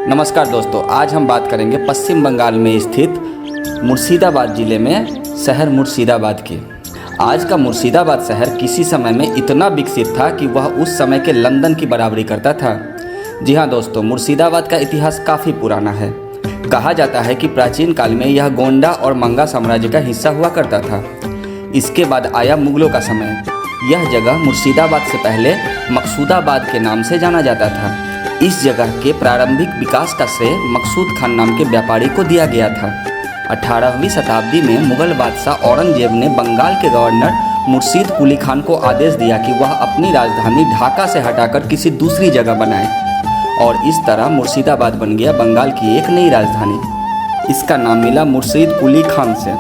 नमस्कार दोस्तों, आज हम बात करेंगे पश्चिम बंगाल में स्थित मुर्शिदाबाद ज़िले में शहर मुर्शिदाबाद की। आज का मुर्शिदाबाद शहर किसी समय में इतना विकसित था कि वह उस समय के लंदन की बराबरी करता था। जी हाँ दोस्तों, मुर्शिदाबाद का इतिहास काफ़ी पुराना है। कहा जाता है कि प्राचीन काल में यह गोंडा और मंगा साम्राज्य का हिस्सा हुआ करता था। इसके बाद आया मुगलों का समय। यह जगह मुर्शिदाबाद से पहले मकसूदाबाद के नाम से जाना जाता था। इस जगह के प्रारंभिक विकास का श्रेय मकसूद खान नाम के व्यापारी को दिया गया था। 18वीं शताब्दी में मुगल बादशाह औरंगजेब ने बंगाल के गवर्नर मुर्शीद कुली खान को आदेश दिया कि वह अपनी राजधानी ढाका से हटाकर किसी दूसरी जगह बनाए, और इस तरह मुर्शिदाबाद बन गया बंगाल की एक नई राजधानी। इसका नाम मिला मुर्शीद कुली खान से,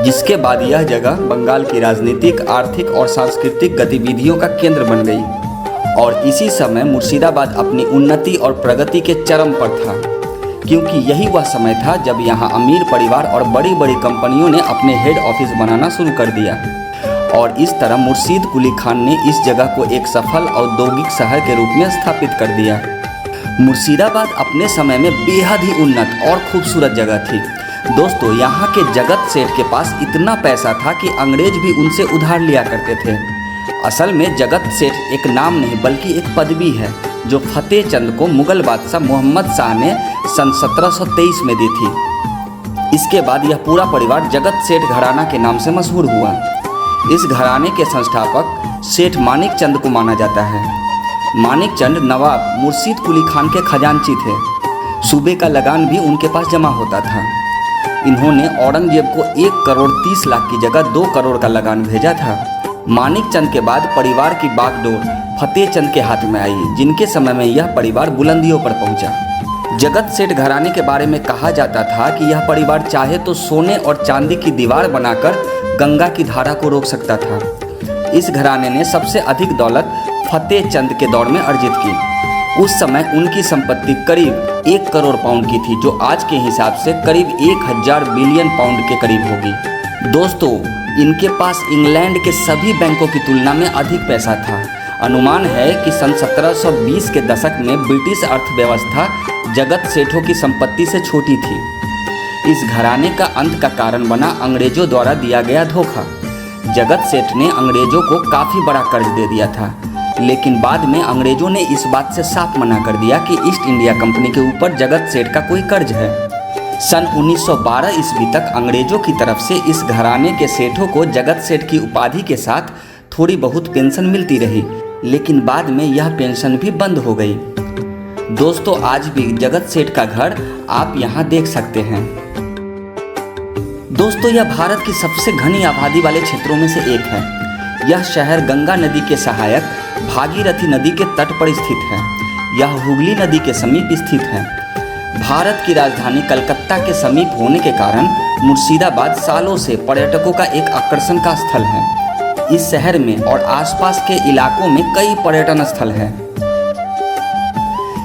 जिसके बाद यह जगह बंगाल की राजनीतिक, आर्थिक और सांस्कृतिक गतिविधियों का केंद्र बन गई। और इसी समय मुर्शिदाबाद अपनी उन्नति और प्रगति के चरम पर था, क्योंकि यही वह समय था जब यहाँ अमीर परिवार और बड़ी बड़ी कंपनियों ने अपने हेड ऑफिस बनाना शुरू कर दिया। और इस तरह मुर्शीद कुली खान ने इस जगह को एक सफल औद्योगिक शहर के रूप में स्थापित कर दिया। मुर्शिदाबाद अपने समय में बेहद ही उन्नत और खूबसूरत जगह थी। दोस्तों, यहाँ के जगत सेठ के पास इतना पैसा था कि अंग्रेज भी उनसे उधार लिया करते थे। असल में जगत सेठ एक नाम नहीं बल्कि एक पदवी है, जो फतेह चंद को मुगल बादशाह मोहम्मद शाह ने सन 1723 में दी थी। इसके बाद यह पूरा परिवार जगत सेठ घराना के नाम से मशहूर हुआ। इस घराने के संस्थापक सेठ मानिक चंद को माना जाता है। मानिक चंद नवाब मुर्शीद कुली खान के खजांची थे। सूबे का लगान भी उनके पास जमा होता था। इन्होंने औरंगजेब को 1 करोड़ 30 लाख की जगह 2 करोड़ का लगान भेजा था। मानिक चंद के बाद परिवार की बागडोर फतेह चंद के हाथ में आई, जिनके समय में यह परिवार बुलंदियों पर पहुंचा। जगत सेठ घराने के बारे में कहा जाता था कि यह परिवार चाहे तो सोने और चांदी की दीवार बनाकर गंगा की धारा को रोक सकता था। इस घराने ने सबसे अधिक दौलत फतेह चंद के दौर में अर्जित की। उस समय उनकी संपत्ति करीब 1 करोड़ पाउंड की थी, जो आज के हिसाब से करीब 1000 बिलियन पाउंड के करीब होगी। दोस्तों, इनके पास इंग्लैंड के सभी बैंकों की तुलना में अधिक पैसा था। अनुमान है कि सन 1720 के दशक में ब्रिटिश अर्थव्यवस्था जगत सेठों की संपत्ति से छोटी थी। इस घराने का अंत का कारण बना अंग्रेजों द्वारा दिया गया धोखा। जगत सेठ ने अंग्रेजों को काफ़ी बड़ा कर्ज दे दिया था, लेकिन बाद में अंग्रेजों ने इस बात से साफ मना कर दिया कि ईस्ट इंडिया कंपनी के ऊपर जगत सेठ का कोई कर्ज है। सन 1912 ईस्वी तक अंग्रेजों की तरफ से इस घराने के सेठों को जगत सेठ की उपाधि के साथ थोड़ी बहुत पेंशन मिलती रही, लेकिन बाद में यह पेंशन भी बंद हो गई। दोस्तों, आज भी जगत सेठ का घर आप यहाँ देख सकते हैं। दोस्तों, यह भारत की सबसे घनी आबादी वाले क्षेत्रों में से एक है। यह शहर गंगा नदी के सहायक भागीरथी नदी के तट पर स्थित है। यह हुगली नदी के समीप स्थित है। भारत की राजधानी कलकत्ता के समीप होने के कारण मुर्शिदाबाद सालों से पर्यटकों का एक आकर्षण का स्थल है। इस शहर में और आसपास के इलाकों में कई पर्यटन स्थल हैं।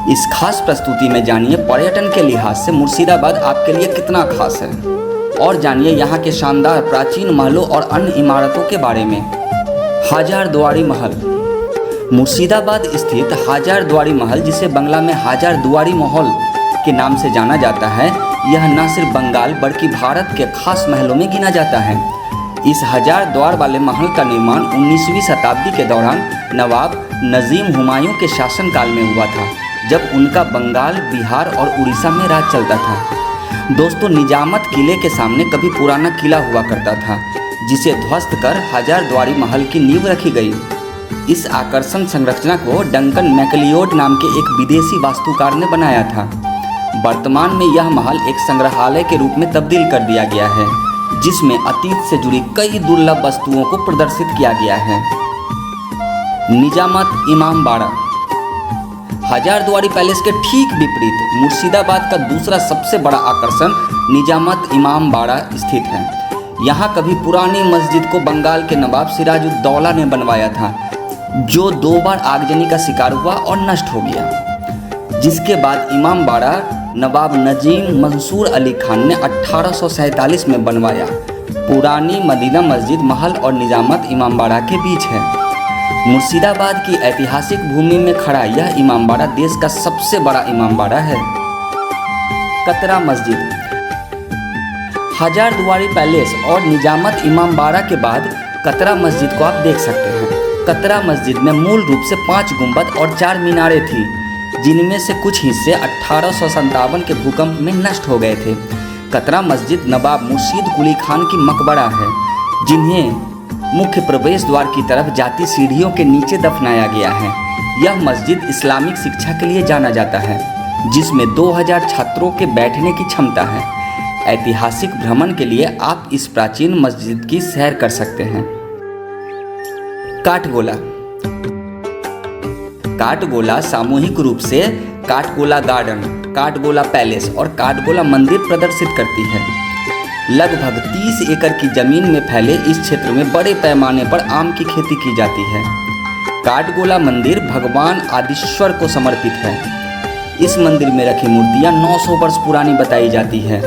इस खास प्रस्तुति में जानिए पर्यटन के लिहाज से मुर्शिदाबाद आपके लिए कितना खास है, और जानिए यहाँ के शानदार प्राचीन महलों और अन्य इमारतों के बारे में। हाजारदुआरी महल। मुर्शिदाबाद स्थित हाजारदुआरी महल, जिसे बंगला में हाजार दुआरी महल के नाम से जाना जाता है, यह न सिर्फ बंगाल बल्कि भारत के खास महलों में गिना जाता है। इस 1000 द्वार वाले महल का निर्माण 19वीं शताब्दी के दौरान नवाब नजीम हुमायूं के शासनकाल में हुआ था, जब उनका बंगाल, बिहार और उड़ीसा में राज चलता था। दोस्तों, निजामत किले के सामने कभी पुराना किला हुआ करता था, जिसे ध्वस्त कर हाजारदुआरी महल की नींव रखी गई। इस आकर्षण संरचना को डंकन मैकलियोड नाम के एक विदेशी वास्तुकार ने बनाया था। वर्तमान में यह महल एक संग्रहालय के रूप में तब्दील कर दिया गया है, जिसमें अतीत से जुड़ी कई दुर्लभ वस्तुओं को प्रदर्शित किया गया है। निजामत इमामबाड़ा। हाजारदुआरी पैलेस के ठीक विपरीत मुर्शिदाबाद का दूसरा सबसे बड़ा आकर्षण निजामत इमामबाड़ा स्थित है। यहाँ कभी पुरानी मस्जिद को बंगाल के नवाब सिराजुद्दौला ने बनवाया था, जो 2 बार आगजनी का शिकार हुआ और नष्ट हो गया। जिसके बाद इमामबाड़ा नवाब नजीम मंसूर अली खान ने 1847 में बनवाया। पुरानी मदीना मस्जिद महल और निजामत इमामबाड़ा के बीच है। मुर्शिदाबाद की ऐतिहासिक भूमि में खड़ा यह इमामबाड़ा देश का सबसे बड़ा इमामबाड़ा है। कतरा मस्जिद। हजारदुआरी पैलेस और निजामत इमामबाड़ा के बाद कतरा मस्जिद को आप देख सकते हैं। कतरा मस्जिद में मूल रूप से 5 गुंबद और 4 मीनारें थी, जिनमें से कुछ हिस्से 1857 के भूकंप में नष्ट हो गए थे। कतरा मस्जिद नवाब मुर्शीद कुली खान की मकबरा है, जिन्हें मुख्य प्रवेश द्वार की तरफ जाती सीढ़ियों के नीचे दफनाया गया है। यह मस्जिद इस्लामिक शिक्षा के लिए जाना जाता है, जिसमें 2000 छात्रों के बैठने की क्षमता है। ऐतिहासिक भ्रमण के लिए आप इस प्राचीन मस्जिद की सैर कर सकते हैं। काठगोला। काठगोला सामूहिक रूप से काठगोला गार्डन, काठगोला पैलेस और काठगोला मंदिर प्रदर्शित करती है। लगभग 30 एकड़ की जमीन में फैले इस क्षेत्र में बड़े पैमाने पर आम की खेती की जाती है। काठगोला मंदिर भगवान आदिश्वर को समर्पित है। इस मंदिर में रखी मूर्तियां 900 वर्ष पुरानी बताई जाती है।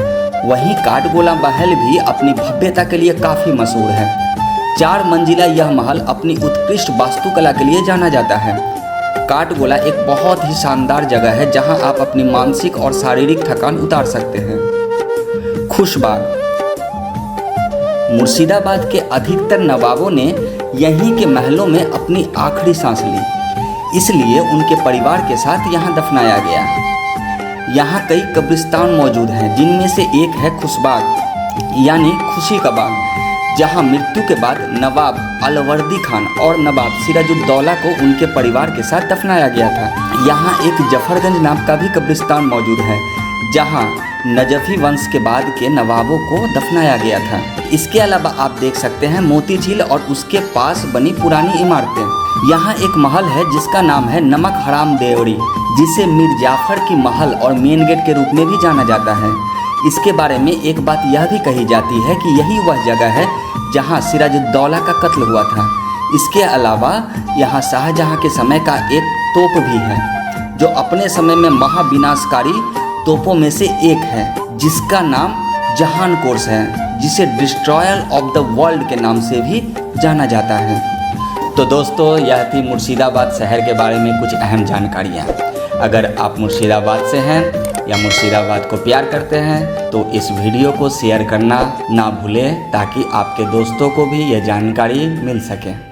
वहीं काठगोला महल भी अपनी भव्यता के लिए काफ़ी मशहूर है। 4 मंजिला यह महल अपनी उत्कृष्ट वास्तुकला के लिए जाना जाता है। काठगोला एक बहुत ही शानदार जगह है, जहां आप अपनी मानसिक और शारीरिक थकान उतार सकते हैं। खुशबाग। मुर्शिदाबाद के अधिकतर नवाबों ने यहीं के महलों में अपनी आखिरी सांस ली, इसलिए उनके परिवार के साथ यहाँ दफनाया गया। यहाँ कई कब्रिस्तान मौजूद हैं, जिनमें से एक है खुशबाग यानी खुशी का बाग, जहाँ मृत्यु के बाद नवाब अलवर्दी खान और नवाब सिराजुद्दौला को उनके परिवार के साथ दफनाया गया था। यहाँ एक जफरगंज नाम का भी कब्रिस्तान मौजूद है, जहाँ नजफी वंश के बाद के नवाबों को दफनाया गया था। इसके अलावा आप देख सकते हैं मोती झील और उसके पास बनी पुरानी इमारतें। यहाँ एक महल है जिसका नाम है नमक हराम देवड़ी, जिसे मीर जाफर की महल और मेन गेट के रूप में भी जाना जाता है। इसके बारे में एक बात यह भी कही जाती है कि यही वह जगह है जहाँ सिराजुद्दौला का कत्ल हुआ था। इसके अलावा यहाँ शाहजहाँ के समय का एक तोप भी है, जो अपने समय में महाविनाशकारी तोपों में से एक है, जिसका नाम जहान कोर्स है, जिसे डिस्ट्रॉयर ऑफ द वर्ल्ड के नाम से भी जाना जाता है। तो दोस्तों, यह थी मुर्शिदाबाद शहर के बारे में कुछ अहम जानकारियाँ। अगर आप मुर्शिदाबाद से हैं या मुर्शिदाबाद को प्यार करते हैं तो इस वीडियो को शेयर करना ना भूलें, ताकि आपके दोस्तों को भी यह जानकारी मिल सके।